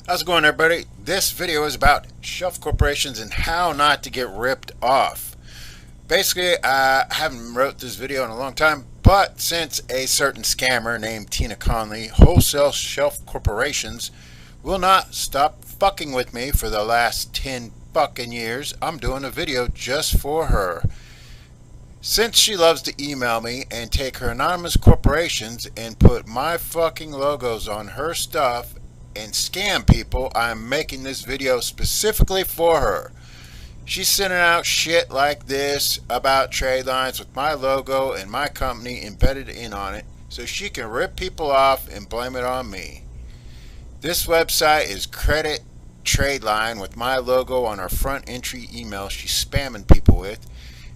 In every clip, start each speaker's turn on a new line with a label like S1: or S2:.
S1: How's it going, everybody? This video is about shelf corporations and how not to get ripped off. Basically, I haven't wrote this video in a long time, but since a certain scammer named Tina Conley, wholesale shelf corporations will not stop fucking with me for the last 10 fucking years, I'm doing a video just for her. Since she loves to email me and take her anonymous corporations and put my fucking logos on her stuff and scam people, I'm making this video specifically for her. She's sending out shit like this about trade lines with my logo and my company embedded in on it so she can rip people off and blame it on me. This website is Credit Trade Line with my logo on her front entry email she's spamming people with.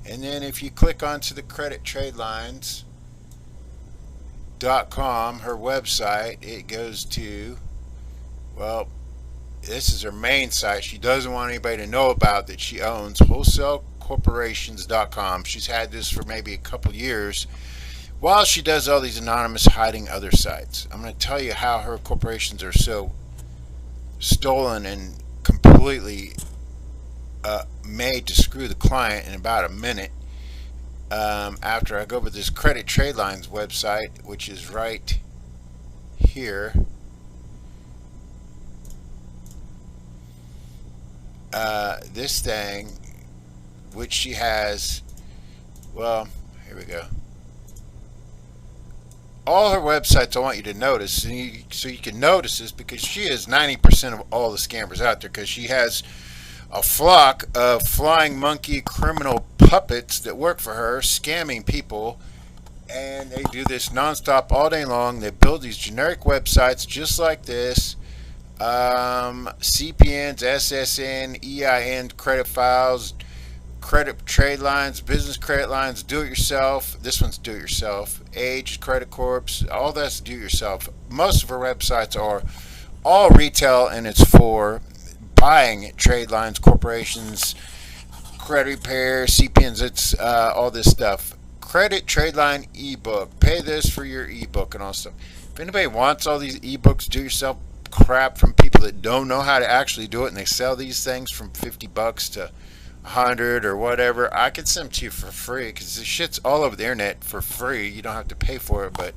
S1: And then if you click onto the credittradelines.com, her website, it goes to, well, this is her main site. She doesn't want anybody to know about that she owns wholesalecorporations.com. She's had this for maybe a couple years while she does all these anonymous hiding other sites. I'm going to tell you how her corporations are so stolen and completely made to screw the client in about a minute, after I go over this Credit Trade Lines website, which is right here. This thing, which she has, well, here we go. All her websites I want you to notice, and so you can notice this, because she is 90% of all the scammers out there, because she has a flock of flying monkey criminal puppets that work for her, scamming people, and they do this nonstop all day long. They build these generic websites just like this. CPNs, SSN, EIN, credit files, credit trade lines, business credit lines, do-it-yourself. This one's do-it-yourself. Age, credit corps, all that's do-it-yourself. Most of our websites are all retail, and it's for buying trade lines, corporations, credit repair, CPNs. It's all this stuff. Credit trade line ebook. Pay this for your ebook and all stuff. If anybody wants all these ebooks, do-it-yourself crap from people that don't know how to actually do it, and they sell these things from $50 to $100 or whatever, I could send them to you for free, because this shit's all over the internet for free. You don't have to pay for it, but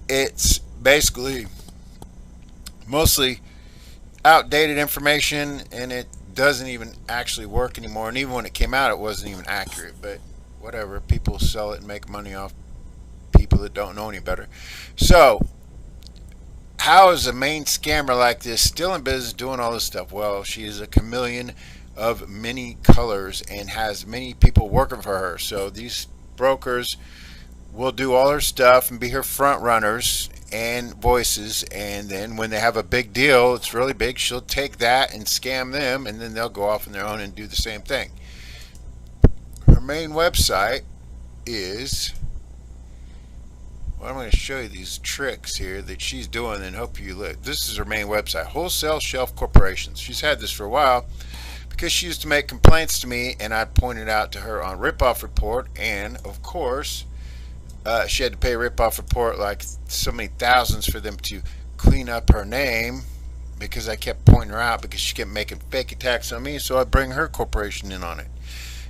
S1: it's basically mostly outdated information, and it doesn't even actually work anymore. And even when it came out, it wasn't even accurate, but whatever, people sell it and make money off people that don't know any better. So how is a main scammer like this still in business doing all this stuff? Well, she is a chameleon of many colors and has many people working for her. So these brokers will do all her stuff and be her front runners and voices, and then when they have a big deal, it's really big, she'll take that and scam them, and then they'll go off on their own and do the same thing. Her main website is, well, I'm going to show you these tricks here that she's doing and hope you live. This is her main website, Wholesale Shelf Corporations. She's had this for a while because she used to make complaints to me, and I pointed out to her on Ripoff Report, and of course she had to pay a Ripoff Report like so many thousands for them to clean up her name, because I kept pointing her out because she kept making fake attacks on me, so I bring her corporation in on it.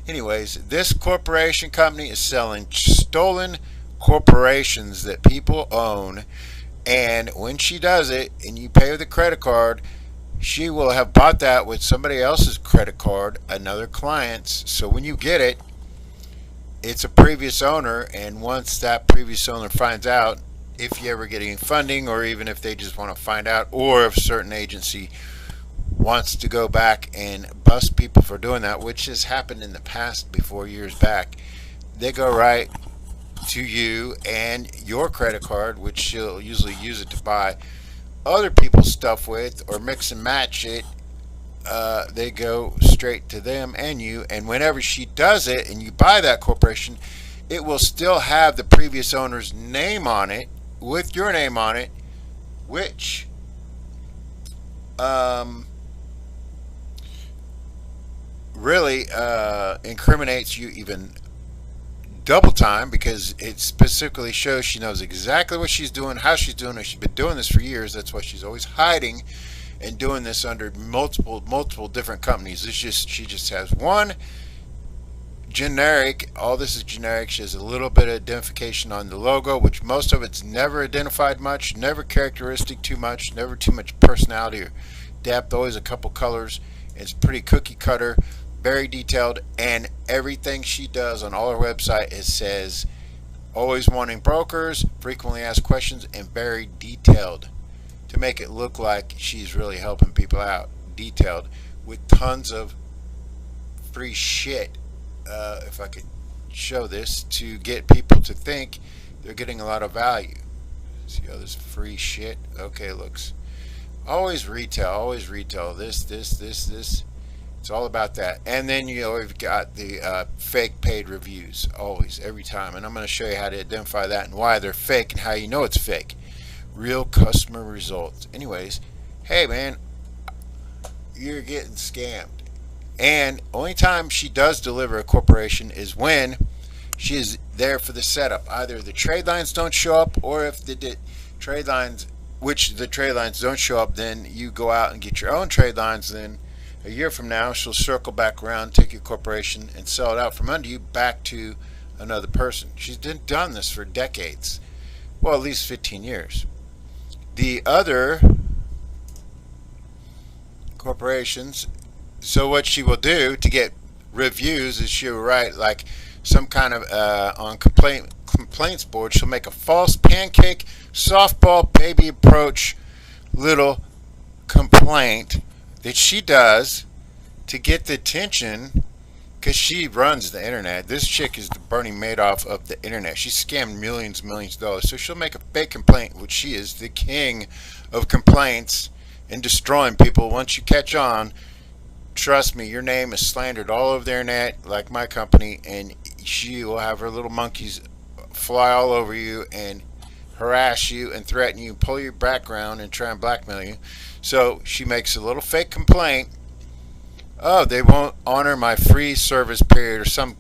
S1: Anyways, this corporation company is selling stolen corporations that people own, and when she does it and you pay with a credit card, she will have bought that with somebody else's credit card, another client's. So when you get it, it's a previous owner, and once that previous owner finds out, if you ever get any funding, or even if they just want to find out, or if a certain agency wants to go back and bust people for doing that, which has happened in the past before, years back, they go right to you and your credit card, which she'll usually use it to buy other people's stuff with or mix and match it. They go straight to them and you, and whenever she does it and you buy that corporation, it will still have the previous owner's name on it with your name on it, which really incriminates you even double time, because it specifically shows she knows exactly what she's doing, how she's doing it. She's been doing this for years. That's why she's always hiding and doing this under multiple different companies. She just has one generic. All this is generic. She has a little bit of identification on the logo, which most of it's never identified much, never characteristic too much, never too much personality or depth, always a couple colors. It's pretty cookie cutter, very detailed, and everything she does on all her website, it says always wanting brokers, frequently asked questions, and very detailed to make it look like she's really helping people out. Detailed with tons of free shit. If I could show this to get people to think they're getting a lot of value. See all this free shit? Okay, looks. Always retail, this. It's all about that. And then we've got the fake paid reviews, always, every time. And I'm going to show you how to identify that and why they're fake and how you know it's fake. Real customer results. Anyways, hey man, you're getting scammed. And only time she does deliver a corporation is when she is there for the setup. Either the trade lines don't show up, or if the trade lines, which the trade lines don't show up, then you go out and get your own trade lines. Then a year from now, she'll circle back around, take your corporation, and sell it out from under you back to another person. She's done this for decades. Well, at least 15 years. The other corporations, so what she will do to get reviews is she'll write like some kind of on complaints board, she'll make a false pancake softball baby approach little complaint that she does to get the attention, because she runs the internet. This chick is the Bernie Madoff of the internet. She scammed millions and millions of dollars. So she'll make a fake complaint, which she is the king of complaints and destroying people. Once you catch on, trust me, your name is slandered all over the internet, like my company, and she will have her little monkeys fly all over you and harass you and threaten you, pull your background and try and blackmail you. So she makes a little fake complaint. Oh, they won't honor my free service period, or some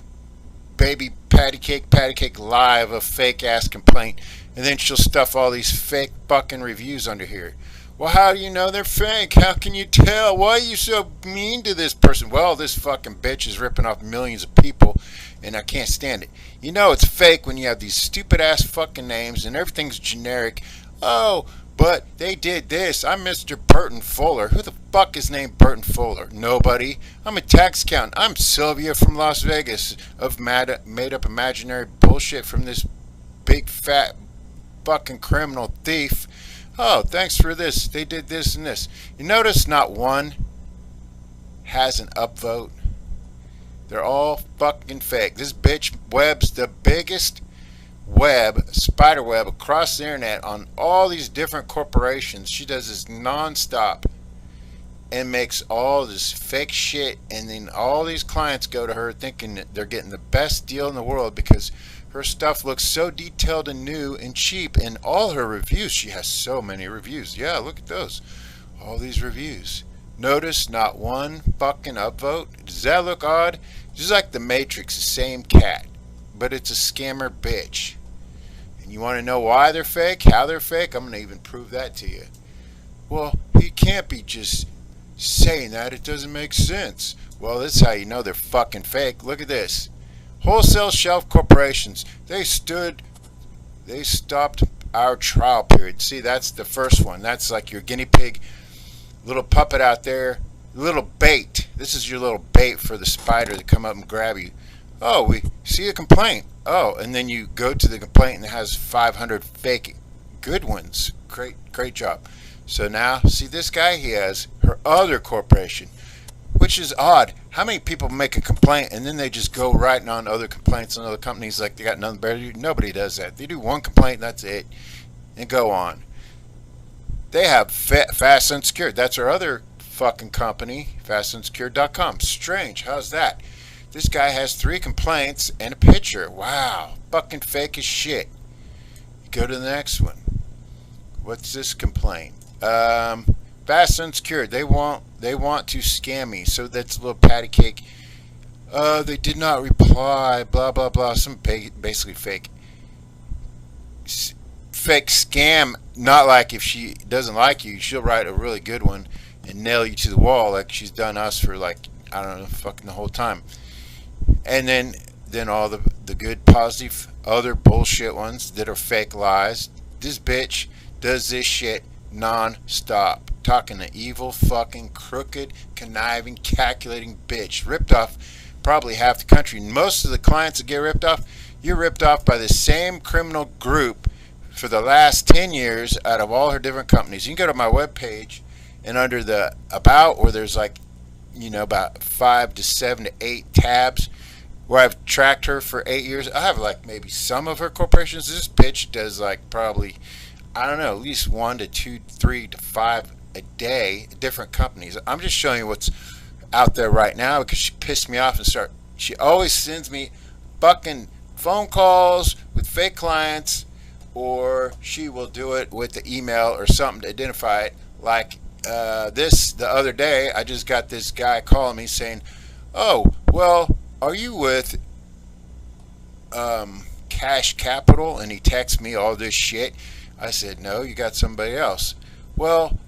S1: baby patty cake lie of a fake ass complaint, and then she'll stuff all these fake fucking reviews under here. Well, how do you know they're fake? How can you tell? Why are you so mean to this person? Well, this fucking bitch is ripping off millions of people, and I can't stand it. You know it's fake when you have these stupid ass fucking names and everything's generic. Oh, but they did this. I'm Mr. Burton Fuller. Who the fuck is named Burton Fuller? Nobody. I'm a tax accountant. I'm Sylvia from Las Vegas of made up imaginary bullshit from this big fat fucking criminal thief. Oh, thanks for this. They did this and this. You notice not one has an upvote. They're all fucking fake. This bitch web's the biggest spider web across the internet on all these different corporations. She does this non-stop and makes all this fake shit, and then all these clients go to her thinking that they're getting the best deal in the world because her stuff looks so detailed and new and cheap. And all her reviews, she has so many reviews. Yeah, look at those. All these reviews. Notice not one fucking upvote. Does that look odd? Just like the Matrix, the same cat, but it's a scammer bitch. And you want to know why they're fake, how they're fake? I'm going to even prove that to you. Well, you can't be just saying that. It doesn't make sense. Well, this is how you know they're fucking fake. Look at this. Wholesale shelf corporations. They stopped our trial period. See, that's the first one. That's like your guinea pig, little puppet out there, little bait. This is your little bait for the spider to come up and grab you. Oh, we see a complaint. Oh, and then you go to the complaint and it has 500 fake good ones. Great job. So now, see this guy? He has her other corporation, which is odd. How many people make a complaint and then they just go writing on other complaints on other companies like they got nothing better to do? Nobody does that. They do one complaint, that's it, and go on. They have Fast and Secure. That's her other fucking company, fastandsecure.com. Strange. How's that? This guy has 3 complaints and a picture. Wow. Fucking fake as shit. Go to the next one. What's this complaint? Fast and Secure. They want to scam me. So that's a little patty cake. They did not reply. Blah blah blah. Some basically fake scam. Not like if she doesn't like you, she'll write a really good one. and nail you to the wall like she's done us for like, I don't know, fucking the whole time. And then all the good positive other bullshit ones that are fake lies. This bitch does this shit non-stop, talking to evil fucking crooked conniving calculating bitch, ripped off probably half the country. Most of the clients that get ripped off, you're ripped off by the same criminal group for the last 10 years out of all her different companies. You can go to my webpage, and under the about, where there's like, you know, about 5 to 7 to 8 tabs where I've tracked her for 8 years. I have like maybe some of her corporations. This bitch does like probably, I don't know, at least 1 to 2, 3 to 5 a day, different companies. I'm just showing you what's out there right now because she pissed me off and she always sends me fucking phone calls with fake clients, or she will do it with the email or something to identify it. Like the other day, I just got this guy calling me saying, "Oh, well, are you with Cash Capital?" And he texts me all this shit. I said, "No, you got somebody else." "Well,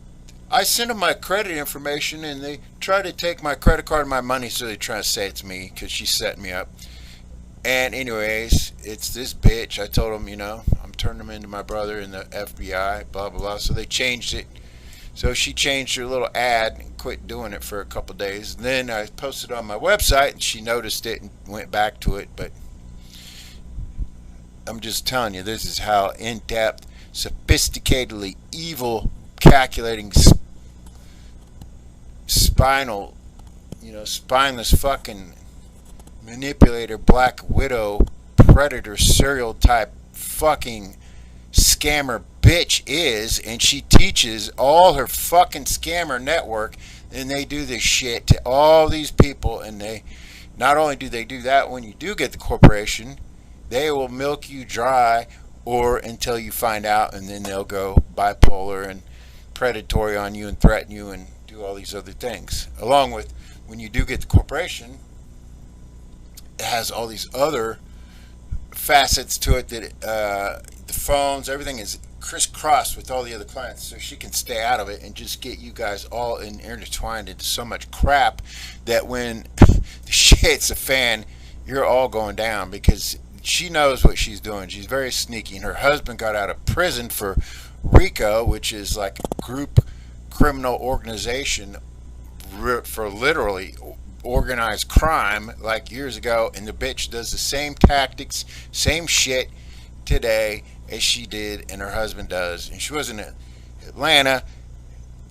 S1: I sent them my credit information and they try to take my credit card and my money, so they try to say it's me because she's setting me up." And anyways, it's this bitch. I told them, you know, I'm turning them into my brother in the FBI, blah, blah, blah. So they changed it. So she changed her little ad and quit doing it for a couple days. And then I posted on my website and she noticed it and went back to it. But I'm just telling you, this is how in-depth, sophisticatedly evil, calculating, spineless fucking manipulator, black widow, predator, serial type fucking scammer bitch is. And she teaches all her fucking scammer network, and they do this shit to all these people. And they not only do they do that when you do get the corporation, they will milk you dry or until you find out, and then they'll go bipolar and predatory on you and threaten you and do all these other things. Along with, when you do get the corporation, it has all these other facets to it that the phones, everything is crisscrossed with all the other clients, so she can stay out of it and just get you guys all intertwined into so much crap that when the shit hits a fan, you're all going down, because she knows what she's doing. She's very sneaky, and her husband got out of prison for RICO, which is like a group criminal organization for literally organized crime, like years ago. And the bitch does the same tactics, same shit today as she did and her husband does. And she was in Atlanta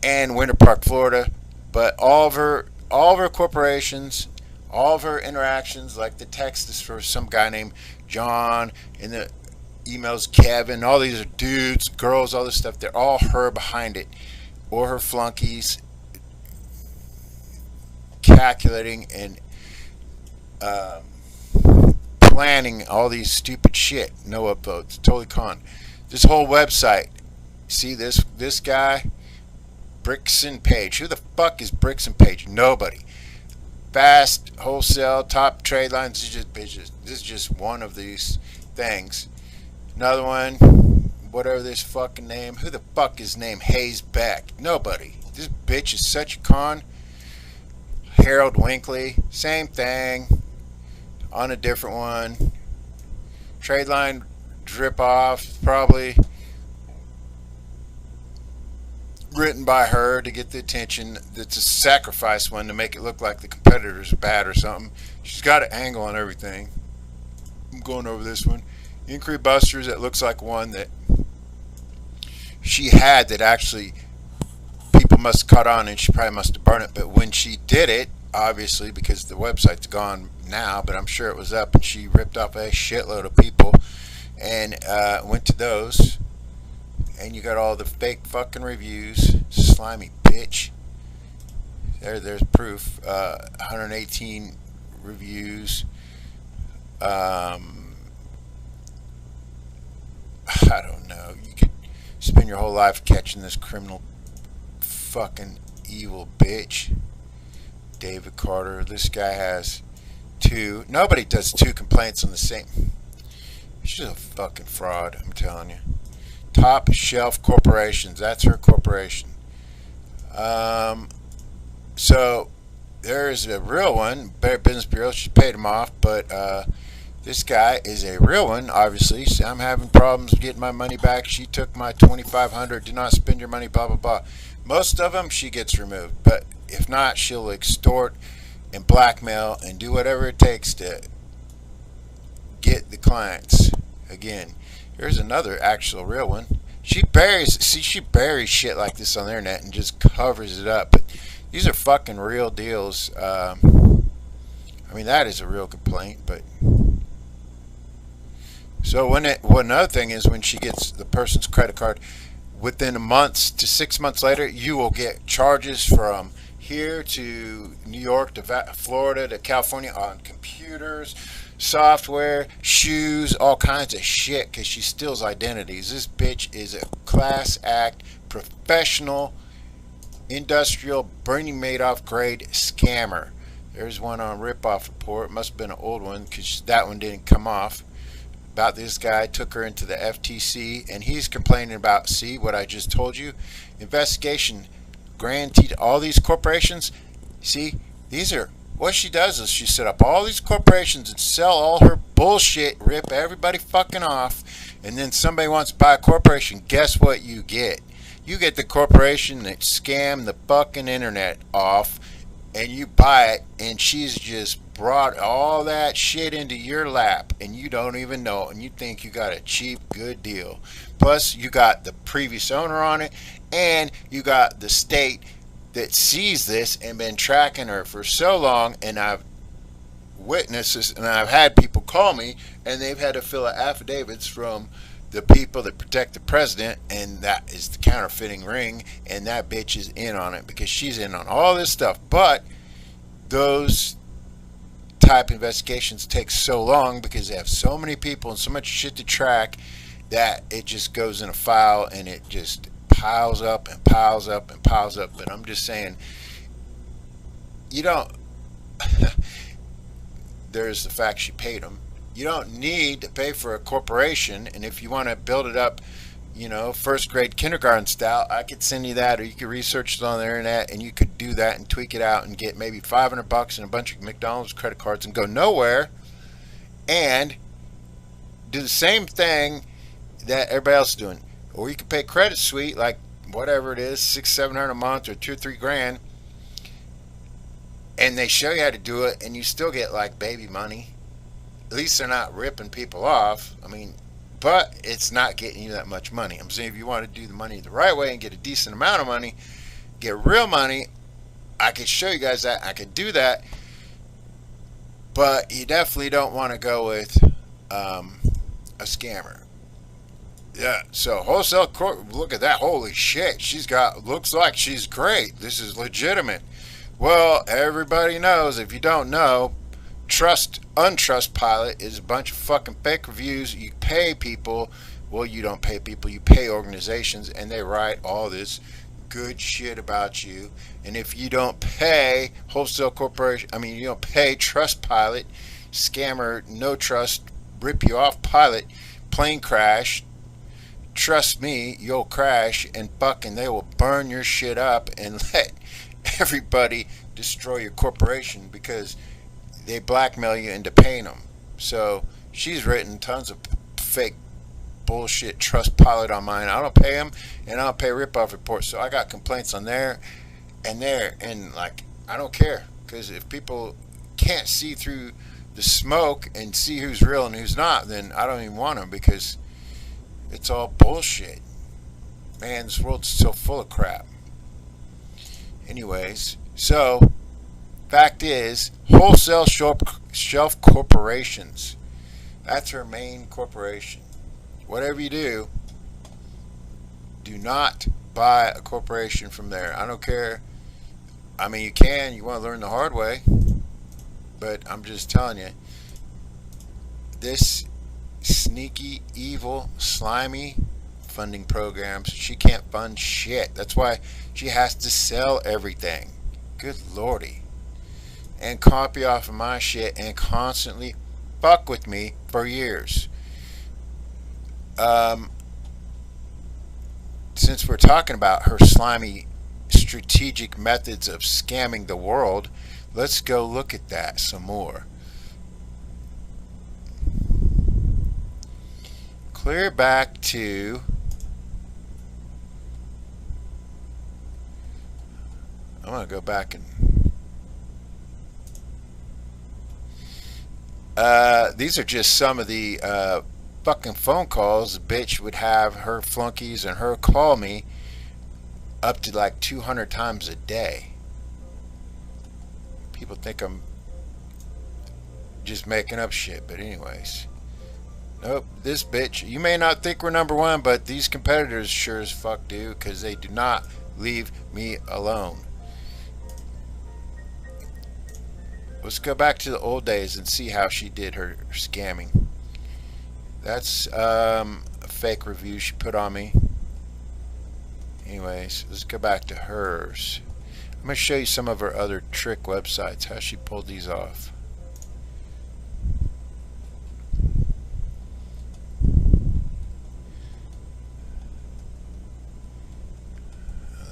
S1: and Winter Park, Florida, but all of her corporations, all of her interactions, like the text is for some guy named John, and the emails Kevin, all these are dudes, girls, all this stuff, they're all her behind it, or her flunkies, calculating and planning all these stupid shit. No upvotes, totally con. This whole website, see this guy, Bricks and Page. Who the fuck is Bricks and Page? Nobody. Fast, wholesale, top trade lines. This is just bitches. This is just one of these things. Another one, whatever this fucking name. Who the fuck is named Hayes Beck? Nobody. This bitch is such a con. Harold Winkley, same thing, on a different one. Trade line drip off, probably written by her to get the attention. It's a sacrifice one to make it look like the competitors are bad or something. She's got an angle on everything. I'm going over this one. Inquiry Busters, that looks like one that she had that actually people must have caught on, and she probably must have burned it. But when she did it, obviously, because the website's gone now, but I'm sure it was up, and she ripped off a shitload of people and went to those. And you got all the fake fucking reviews, slimy bitch. There's proof. 118 reviews. I don't know. You could spend your whole life catching this criminal fucking evil bitch. David Carter. This guy has 2. Nobody does 2 complaints on the same. She's a fucking fraud, I'm telling you. Top Shelf Corporations. That's her corporation. Um, so there's a real one, Better Business Bureau. She paid him off, but this guy is a real one. Obviously, so I'm having problems getting my money back. She took my 2,500. Do not spend your money. Blah blah blah. Most of them she gets removed, but if not, she'll extort and blackmail and do whatever it takes to get the clients. Again, here's another actual real one. She buries shit like this on the internet and just covers it up. But these are fucking real deals. I mean, that is a real complaint. But so another thing is when she gets the person's credit card, within a month to 6 months later, you will get charges from here to New York to Florida to California on computers, software, shoes, all kinds of shit because she steals identities. This bitch is a class act, professional, industrial, Bernie Madoff grade scammer. There's one on Ripoff Report. Must have been an old one because that one didn't come off. About this guy took her into the FTC and he's complaining about, see what I just told you, investigation granted all these corporations. See, these are what she does is she set up all these corporations and sell all her bullshit, rip everybody fucking off, and then somebody wants to buy a corporation. Guess what you get? You get the corporation that scammed the fucking internet off, and you buy it, and she's just brought all that shit into your lap, and you don't even know, and you think you got a cheap, good deal. Plus, you got the previous owner on it, and you got the state that sees this and been tracking her for so long, and I've witnessed this, and I've had people call me, and they've had to fill out affidavits from the people that protect the president, and that is the counterfeiting ring, and that bitch is in on it because she's in on all this stuff. But those type investigations take so long because they have so many people and so much shit to track that it just goes in a file and it just piles up and piles up and piles up. But I'm just saying, you don't there's the fact she paid them. You don't need to pay for a corporation, and if you want to build it up, you know, first grade kindergarten style, I could send you that, or you could research it on the internet and you could do that and tweak it out and get maybe $500 and a bunch of McDonald's credit cards and go nowhere and do the same thing that everybody else is doing. Or you could pay Credit Suite, like whatever it is, $600-700 a month or $2 or $3 grand, and they show you how to do it, and you still get like baby money. At least they're not ripping people off. I mean, but it's not getting you that much money. I'm saying if you want to do the money the right way and get a decent amount of money, get real money, I could show you guys that. I could do that, but you definitely don't want to go with a scammer. Yeah, so wholesale court, look at that. Holy shit, looks like she's great. This is legitimate. Well, everybody knows, if you don't know, Untrust Pilot is a bunch of fucking fake reviews. You pay people. Well, you don't pay people, you pay organizations, and they write all this good shit about you. And if you don't pay wholesale corporation, you don't pay Trust Pilot, scammer, no trust, rip you off pilot, plane crash, trust me, you'll crash, and fucking they will burn your shit up and let everybody destroy your corporation because they blackmail you into paying them. So she's written tons of fake bullshit Trust Pilot on mine. I don't pay them, and I don't pay Ripoff Reports. So I got complaints on there, and like, I don't care, because if people can't see through the smoke and see who's real and who's not, then I don't even want them, because it's all bullshit. Man, this world's so full of crap. Anyways, so fact is, wholesale shelf corporations, that's her main corporation. Whatever you do, do not buy a corporation from there. I don't care. You can, you want to learn the hard way, but I'm just telling you, this sneaky, evil, slimy funding programs, she can't fund shit. That's why she has to sell everything. Good lordy. And copy off of my shit and constantly fuck with me for years. Since we're talking about her slimy strategic methods of scamming the world. Let's go look at that some more. Clear back to I'm going to go back and these are just some of the fucking phone calls the bitch would have her flunkies and her call me up to like 200 times a day. People think I'm just making up shit, but anyways. Nope, this bitch, you may not think we're number one, but these competitors sure as fuck do, because they do not leave me alone. Let's go back to the old days and see how she did her scamming. That's a fake review she put on me. Anyways, let's go back to hers. I'm going to show you some of her other trick websites, how she pulled these off.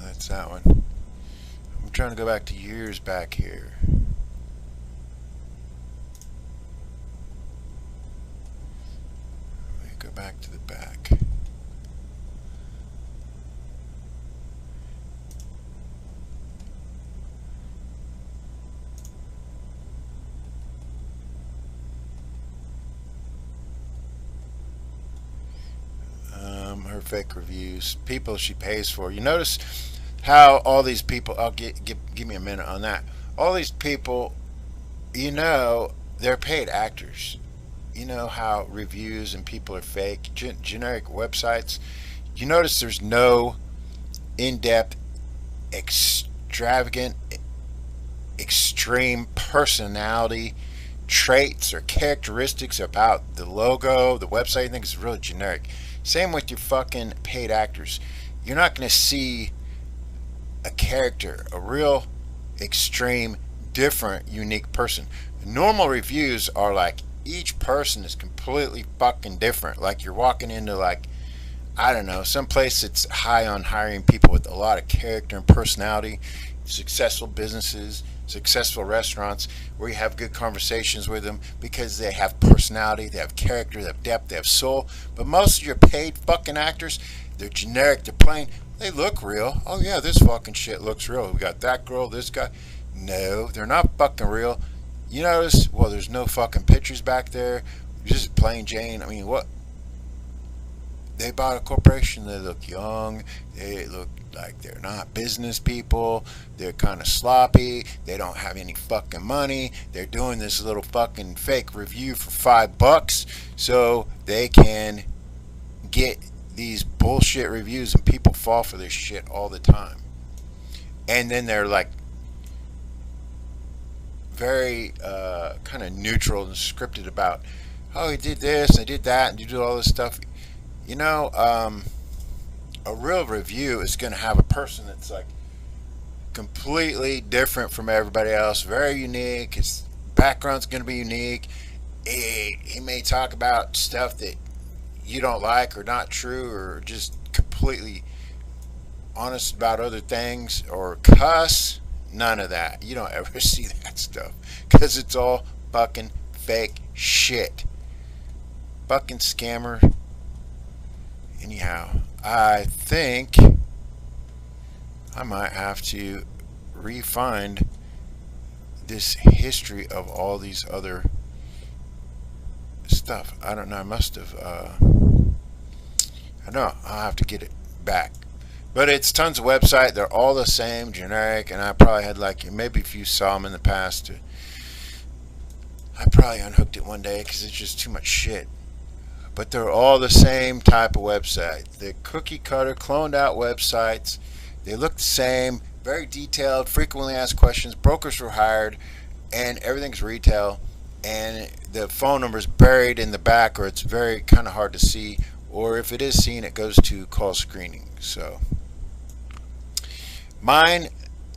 S1: That's that one. I'm trying to go back to years back here. Go back to the back. Her fake reviews, people she pays for. You notice how all these people, give me a minute on that. All these people, you know, they're paid actors. You know how reviews and people are fake, generic websites. You notice there's no in-depth, extravagant, extreme personality traits or characteristics about the logo, the website. I think it's really generic. Same with your fucking paid actors. You're not going to see a character, a real extreme, different, unique person. Normal reviews are like each person is completely fucking different. Like you're walking into, like, I don't know, some place that's high on hiring people with a lot of character and personality, successful businesses, successful restaurants, where you have good conversations with them because they have personality, they have character, they have depth, they have soul. But most of your paid fucking actors, they're generic, they're plain, they look real. Oh yeah, this fucking shit looks real. We got that girl, this guy. No, they're not fucking real. You notice, well, there's no fucking pictures back there, just plain Jane. I mean, what? They bought a corporation. They look young, they look like they're not business people, they're kind of sloppy, they don't have any fucking money, they're doing this little fucking fake review for $5 so they can get these bullshit reviews, and people fall for this shit all the time. And then they're like very kind of neutral and scripted about, oh, he did this and he did that and you do all this stuff. You know, a real review is going to have a person that's like completely different from everybody else, very unique. His background's going to be unique. He may talk about stuff that you don't like or not true, or just completely honest about other things, or cuss. None of that. You don't ever see that stuff because it's all fucking fake shit. Fucking scammer. Anyhow, I think I might have to re-find this history of all these other stuff. I don't know. I must have. I know. I'll have to get it back. But it's tons of website. They're all the same, generic, and I probably had, like, maybe if you saw them in the past, I probably unhooked it one day because it's just too much shit. But they're all the same type of website. They're cookie cutter, cloned out websites. They look the same, very detailed, frequently asked questions. Brokers were hired, and everything's retail. And the phone number is buried in the back, or it's very kind of hard to see. Or if it is seen, it goes to call screening. So mine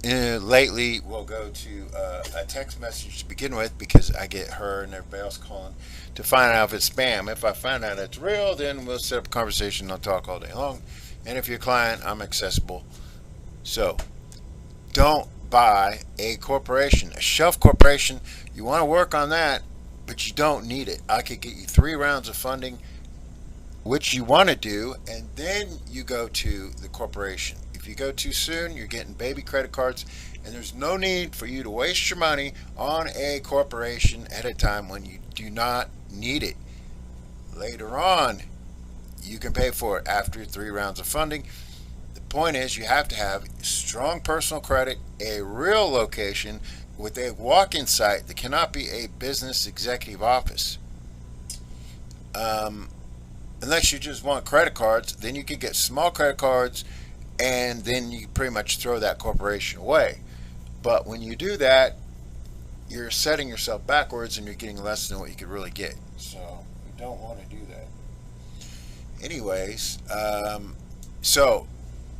S1: lately will go to a text message to begin with, because I get her and everybody else calling to find out if it's spam. If I find out it's real, then we'll set up a conversation. I'll talk all day long. And if you're a client, I'm accessible. So don't buy a corporation. A shelf corporation, you want to work on that, but you don't need it. I could get you 3 rounds of funding, which you want to do, and then you go to the corporation. If you go too soon, you're getting baby credit cards, and there's no need for you to waste your money on a corporation at a time when you do not need it. Later on, you can pay for it after 3 rounds of funding. The point is, you have to have strong personal credit, a real location with a walk-in site that cannot be a business executive office. Unless you just want credit cards, then you can get small credit cards, and then you pretty much throw that corporation away. But when you do that, you're setting yourself backwards, and you're getting less than what you could really get. So you don't want to do that. Anyways, so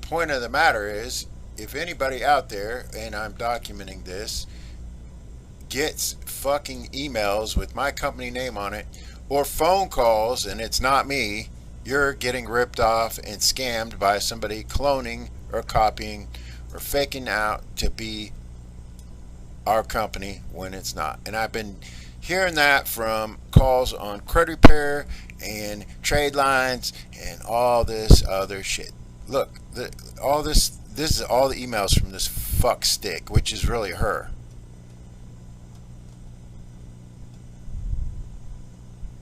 S1: point of the matter is, if anybody out there, and I'm documenting this, gets fucking emails with my company name on it, or phone calls and it's not me, you're getting ripped off and scammed by somebody cloning or copying or faking out to be our company when it's not. And I've been hearing that from calls on credit repair and trade lines and all this other shit. Look, all this is all the emails from this fuck stick, which is really her.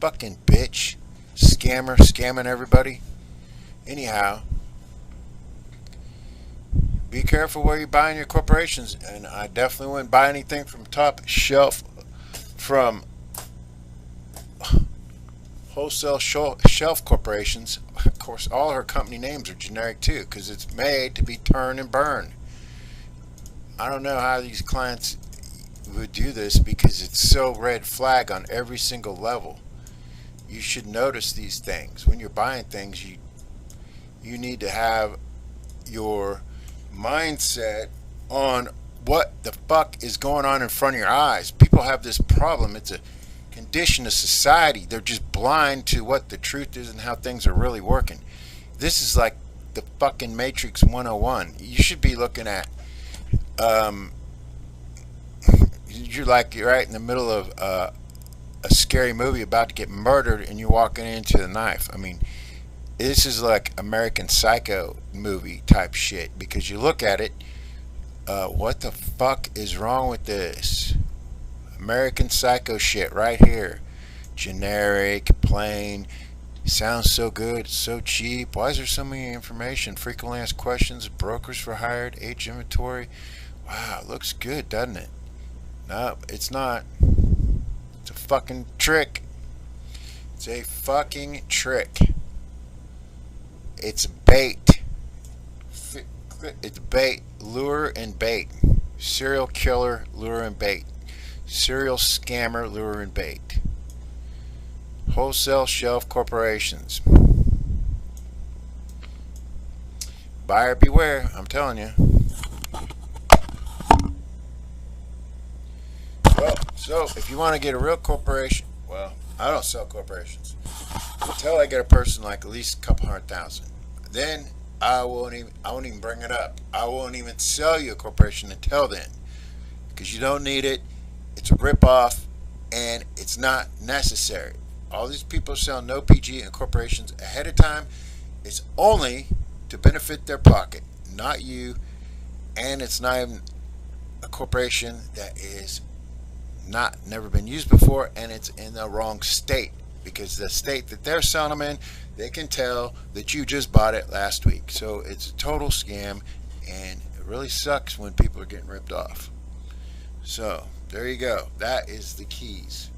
S1: Fucking bitch. Scammer, scamming everybody. Anyhow, be careful where you're buying your corporations, and I definitely wouldn't buy anything from top shelf from wholesale shelf corporations. Of course, all her company names are generic too, because it's made to be turn and burn. I don't know how these clients would do this, because it's so red flag on every single level. You should notice these things when you're buying things. You need to have your mindset on what the fuck is going on in front of your eyes. People have this problem. It's a condition of society. They're just blind to what the truth is and how things are really working. This is like the fucking Matrix 101. You should be looking at you're right in the middle of a scary movie about to get murdered, and you're walking into the knife. I mean, this is like American Psycho movie type shit, because you look at it, what the fuck is wrong with this? American Psycho shit right here. Generic, plain, sounds so good, so cheap. Why is there so many information? Frequently asked questions, brokers for hired, age inventory. Wow, it looks good, doesn't it? No, it's not. It's a fucking trick. It's a fucking trick. It's bait. It's bait. Lure and bait. Serial killer, lure and bait. Serial scammer, lure and bait. Wholesale shelf corporations. Buyer beware, I'm telling you. Well, so if you want to get a real corporation, well, I don't sell corporations until I get a person like at least a couple $100,000. Then I won't even bring it up. I won't even sell you a corporation until then, because you don't need it. It's a ripoff, and it's not necessary. All these people sell no PG and corporations ahead of time. It's only to benefit their pocket, not you. And it's not even a corporation that is never been used before, and it's in the wrong state, because the state that they're selling them in, they can tell that you just bought it last week. So it's a total scam, and it really sucks when people are getting ripped off. So there you go. That is the keys.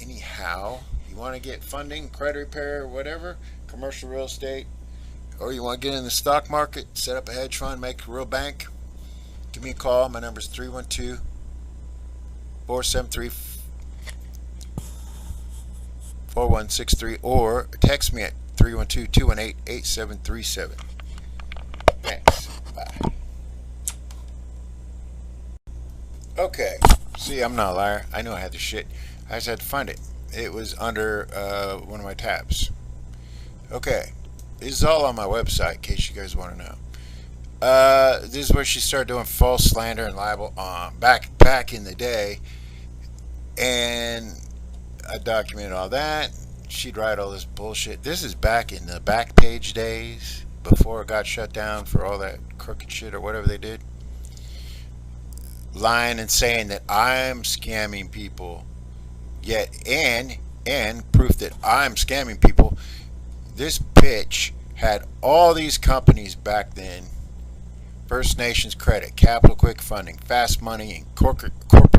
S1: Anyhow, you want to get funding, credit repair, whatever, commercial real estate, or you want to get in the stock market, set up a hedge fund, make a real bank, give me a call. My number is 312-473-4163, or text me at 312-218-8737. Thanks. Bye. Okay. See, I'm not a liar. I know I had the shit. I just had to find it. It was under one of my tabs. Okay. This is all on my website, in case you guys want to know. This is where she started doing false slander and libel back in the day, and I documented all that. She'd write all this bullshit. This is back in the back page days before it got shut down for all that crooked shit or whatever they did. Lying and saying that I'm scamming people, yet and proof that I'm scamming people. This bitch had all these companies back then: First Nations Credit, Capital Quick Funding, Fast Money, and Corporate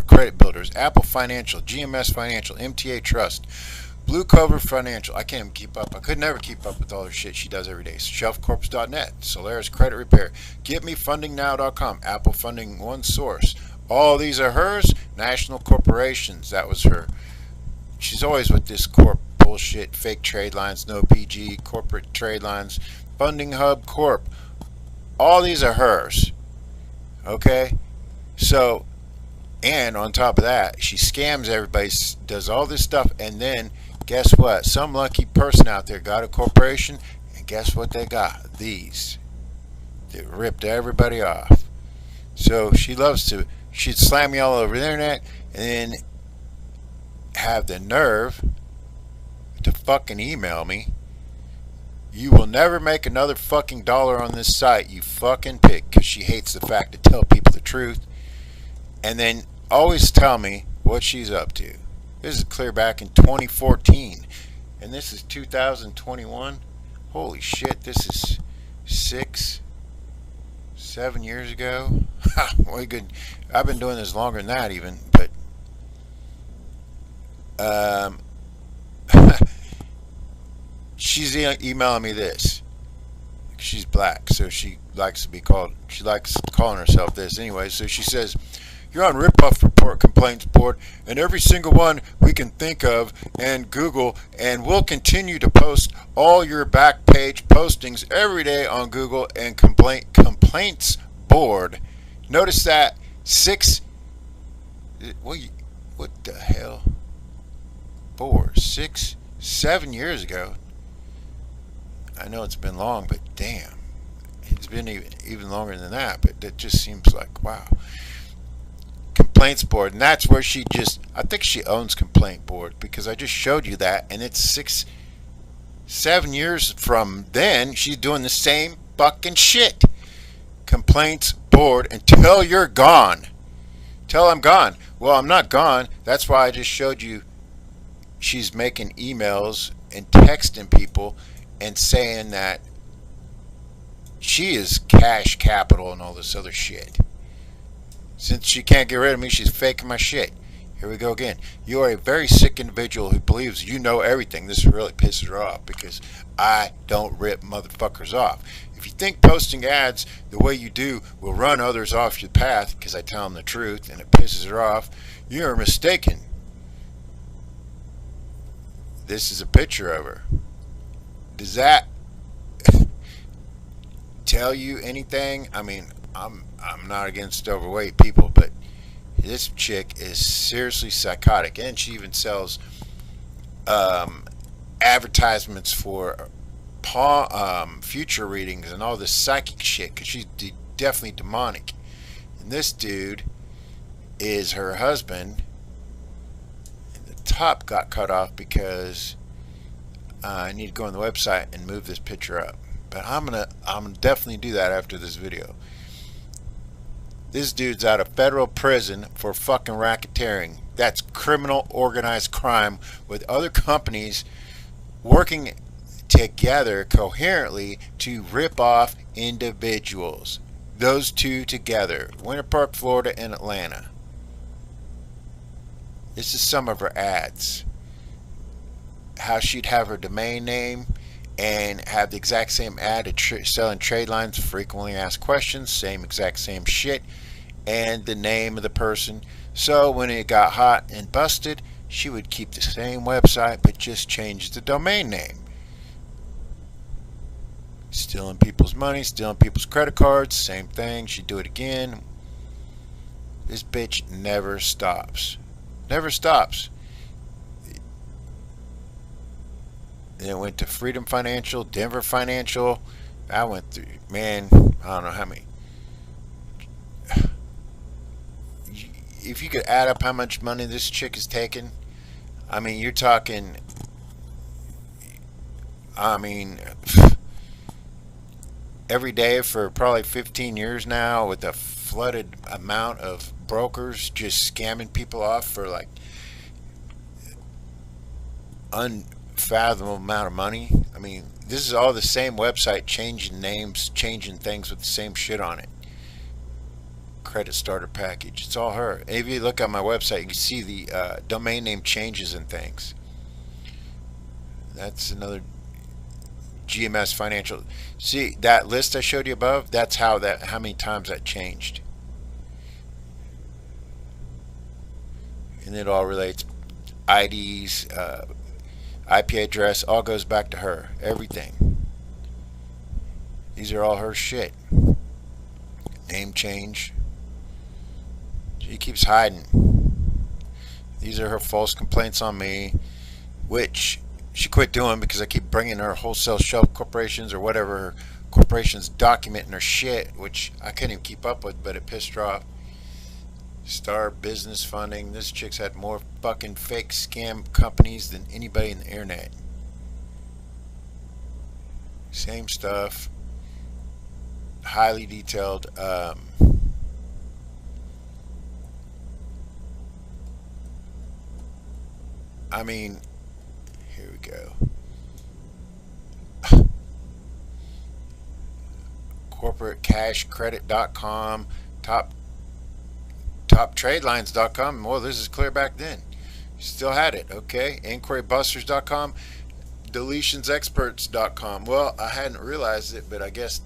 S1: Credit Builders, Apple Financial, GMS Financial, MTA Trust, Blue Cover Financial. I can't even keep up. I could never keep up with all the shit she does every day. Shelfcorps.net, Solaris Credit Repair, GetMeFundingNow.com, Apple Funding One Source. All these are hers. National Corporations, that was her. She's always with this corp bullshit, fake trade lines, no BG, corporate trade lines, Funding Hub Corp. All these are hers. Okay? So, and on top of that, she scams everybody, does all this stuff, and then guess what? Some lucky person out there got a corporation, and guess what they got? These. They ripped everybody off. So she'd slam me all over the internet, and then have the nerve to fucking email me. You will never make another fucking dollar on this site, you fucking pig, because she hates the fact to tell people the truth. And then always tell me what she's up to. This is clear back in 2014. And this is 2021. Holy shit, this is 7 years ago. Well, good. I've been doing this longer than that even, but she's emailing me this. She's black, so she likes calling herself this anyway. So she says, "You're on Ripoff Report Complaints Board, and every single one we can think of and Google, and we'll continue to post all your back page postings every day on Google and Complaints Board." Notice that what the hell? 7 years ago. I know it's been long, but damn, it's been even longer than that. But it just seems like, wow. Complaints Board, and that's where I think she owns Complaint Board, because I just showed you that, and it's 7 years from then. She's doing the same fucking shit. Complaints Board until you're gone. Till I'm gone. Well, I'm not gone. That's why I just showed you. She's making emails and texting people and saying that she is cash capital and all this other shit. Since she can't get rid of me, she's faking my shit. Here we go again. You are a very sick individual who believes you know everything. This really pisses her off, because I don't rip motherfuckers off. If you think posting ads the way you do will run others off your path, because I tell them the truth and it pisses her off, you are mistaken. This is a picture of her. Does that tell you anything? I mean, I'm not against overweight people, but this chick is seriously psychotic, and she even sells advertisements for future readings and all this psychic shit, because she's definitely demonic. And this dude is her husband. And the top got cut off because I need to go on the website and move this picture up. But I'm gonna definitely do that after this video. This dude's out of federal prison for fucking racketeering. That's criminal organized crime, with other companies working together coherently to rip off individuals. Those two together. Winter Park, Florida, and Atlanta. This is some of her ads. How she'd have her domain name and have the exact same ad selling trade lines, frequently asked questions, same shit, and the name of the person. So when it got hot and busted, she would keep the same website but just change the domain name. Stealing people's money, stealing people's credit cards, same thing. She'd do it again. This bitch never stops. Never stops. Then it went to Freedom Financial, Denver Financial, I went through, man, I don't know how many. If you could add up how much money this chick has taken, I mean, you're talking, I mean, every day for probably 15 years now, with a flooded amount of brokers just scamming people off for like unfathomable amount of money. I mean, this is all the same website, changing names, changing things with the same shit on it. Credit starter package. It's all her. If you look at my website, you can see the domain name changes and things. That's another GMS financial. See that list I showed you above? That's how many times that changed. And it all relates. IDs, IP address, all goes back to her. Everything. These are all her shit. Name change. She keeps hiding. These are her false complaints on me, which she quit doing because I keep bringing her wholesale shelf corporations or whatever her corporations documenting her shit, which I couldn't even keep up with, but it pissed her off. Star Business Funding. This chick's had more fucking fake scam companies than anybody in the internet. Same stuff. Highly detailed. I mean, here we go. CorporateCashCredit.com, TopTradelines.com. Well, this is clear back then. Still had it. Okay. InquiryBusters.com, DeletionsExperts.com. Well, I hadn't realized it, but I guess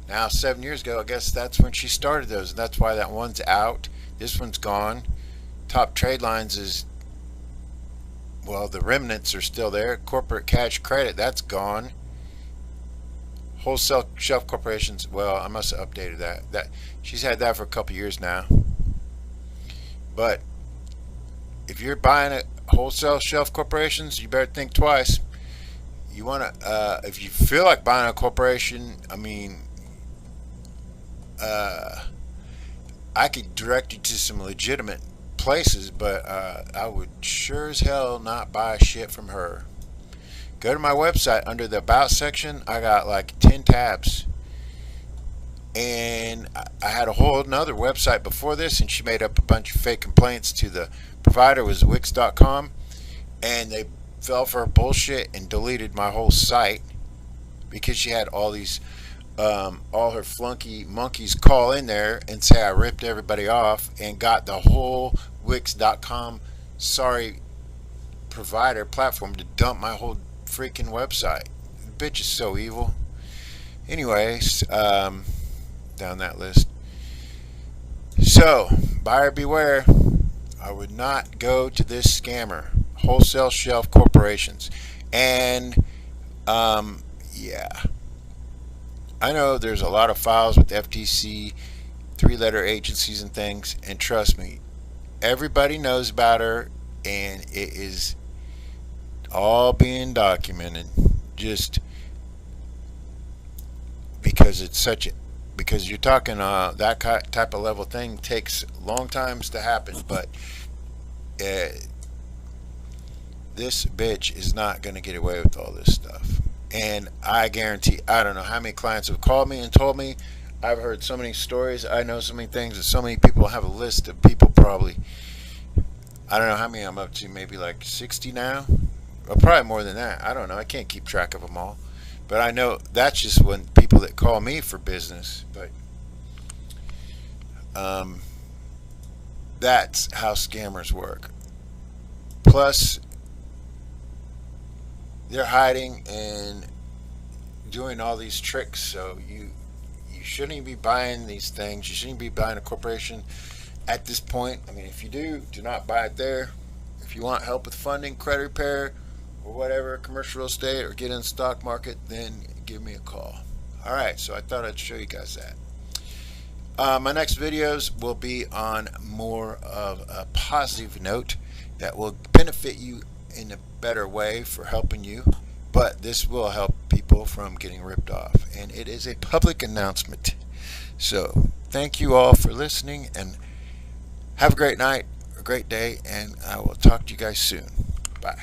S1: now 7 years ago, I guess that's when she started those, and that's why that one's out. This one's gone. Top Trade Lines is, well, the remnants are still there. Corporate Cash Credit, that's gone. Wholesale Shelf Corporations, well, I must have updated that. She's had that for a couple years now. But if you're buying a wholesale shelf corporations, you better think twice. You want to, if you feel like buying a corporation, I mean, I could direct you to some legitimate places, but I would sure as hell not buy shit from her. Go to my website. Under the About section, I got like 10 tabs, and I had a whole another website before this, and she made up a bunch of fake complaints to the provider. It was Wix.com, and they fell for her bullshit and deleted my whole site because she had all these all her flunky monkeys call in there and say I ripped everybody off, and got the whole Wix.com sorry provider platform to dump my whole freaking website. The bitch is so evil. Anyways, down that list. So, buyer beware. I would not go to this scammer. Wholesale shelf corporations. And yeah, I know there's a lot of files with FTC, 3-letter agencies and things, and trust me, everybody knows about her, and it is all being documented. Just because it's such a, because you're talking that type of level thing takes long times to happen, but this bitch is not going to get away with all this stuff. And I guarantee, I don't know how many clients have called me and told me. I've heard so many stories. I know so many things, and so many people have a list of people probably. I don't know how many I'm up to, maybe like 60 now. Or probably more than that. I don't know. I can't keep track of them all. But I know that's just when people that call me for business. But that's how scammers work. Plus, they're hiding and doing all these tricks. So you shouldn't be buying these things. You shouldn't be buying a corporation at this point. I mean, if you do not buy it there. If you want help with funding, credit repair, or whatever, commercial real estate, or get in the stock market, then give me a call. Alright, so I thought I'd show you guys that. My next videos will be on more of a positive note that will benefit you in a better way for helping you. but this will help people from getting ripped off, and it is a public announcement. So thank you all for listening, and have a great night, a great day, and I will talk to you guys soon. Bye.